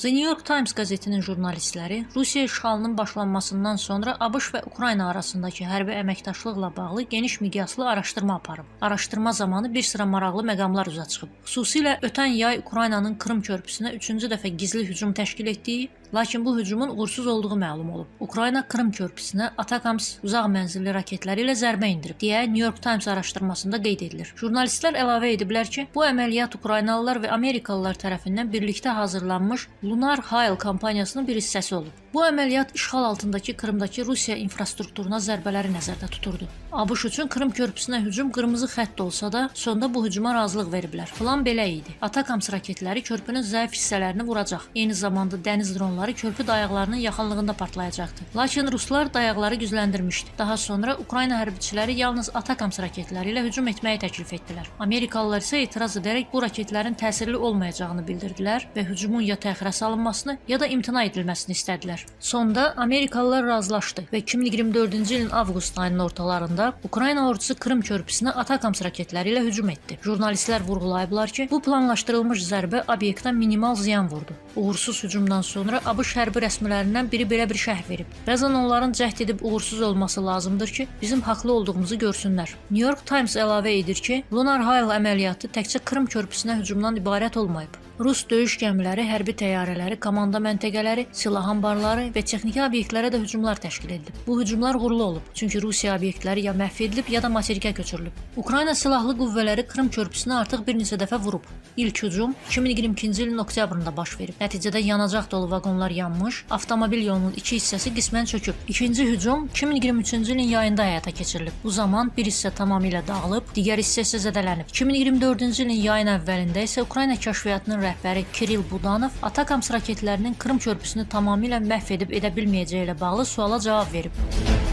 The New York Times qəzetinin jurnalistləri Rusiya işğalının başlanmasından sonra ABŞ və Ukrayna arasındakı hərbi əməkdaşlıqla bağlı geniş miqyaslı araşdırma aparıb. Araşdırma zamanı bir sıra maraqlı məqamlar üzə çıxıb. Xüsusilə ötən yay Ukraynanın Krım körpüsünə 3-cü dəfə gizli hücum təşkil etdiyi, lakin bu hücumun uğursuz olduğu məlum olub. Ukrayna Krım körpüsünə Atakams uzaq mənzilli raketləri ilə zərbə indirib, deyə New York Times araşdırmasında qeyd edilir. Jurnalistlər əlavə ediblər ki, bu əməliyyat Ukraynalılar və Amerikalılar tərəfindən birlikdə hazırlanmış Lunar Hail kampaniyasının bir hissəsi olub. Bu əməliyyat işğal altındakı Krımdakı Rusiya infrastrukturuna zərbələri nəzərdə tuturdu. ABŞ üçün Krım körpüsünə hücum qırmızı xətt olsa da, sonda bu hücuma razılıq veriblər. Plan belə idi. Atakams raketləri körpünün zəif hissələrini vuracaq. Eyni zamanda dəniz dronları körpü dayaqlarının yaxınlığında partlayacaqdı. Lakin ruslar dayaqları gücləndirmişdi. Daha sonra Ukrayna hərbiçiləri yalnız Atakams raketləri ilə hücum etməyi təklif etdilər. Amerikalılar isə etiraz edərək bu raketlərin təsirli olmayacağını bildirdilər və hücumun ya təxirə salınmasını, ya da imtina edilməsini istədilər. Sonda Amerikalılar razılaşdı və 2024-cü ilin avqust ayının ortalarında Ukrayna ordusu Krım körpüsünə Atakams raketləri ilə hücum etdi. Jurnalistlər vurğulayıblar ki, bu planlaşdırılmış zərbə obyektə minimal ziyan vurdu. Uğursuz hücumdan sonra ABŞ hərbi rəsmilərindən biri belə bir şərh verib. Bəzən onların cəhd edib uğursuz olması lazımdır ki, bizim haqlı olduğumuzu görsünlər. New York Times əlavə edir ki, Lunar Hail əməliyyatı təkcə Krım körpüsünə hücumdan ibarət olmayıb. Rus döyüş gəmiləri, hərbi təyyarələri, komanda məntəqələri, silah anbarları və texniki obyektlərə də hücumlar təşkil edilib. Bu hücumlar uğurlu olub, çünki Rusiya obyektləri ya məhv edilib, ya da materikə köçürülüb. Ukrayna silahlı qüvvələri Krım körpüsünə artıq bir neçə dəfə vurub. İlk hücum 2022-ci ilin oktyabrında baş verib. Nəticədə yanacaq dolu vaqonlar yanmış, avtomobil yolunun iki hissəsi qismən çöküb. İkinci hücum 2023-cü ilin yayında həyata keçirilib. Bu zaman bir hissə tamamilə dağılıb, digər hissə isə zədələnib. 2024-cü ilin yayın əvvəlində isə Ukrayna kəşfiyyatının rəhbəri Kiril Budanov Atakams raketlərinin Krım körpüsünü tamamilə məhv edib edə bilməyəcəyi ilə bağlı suala cavab verib.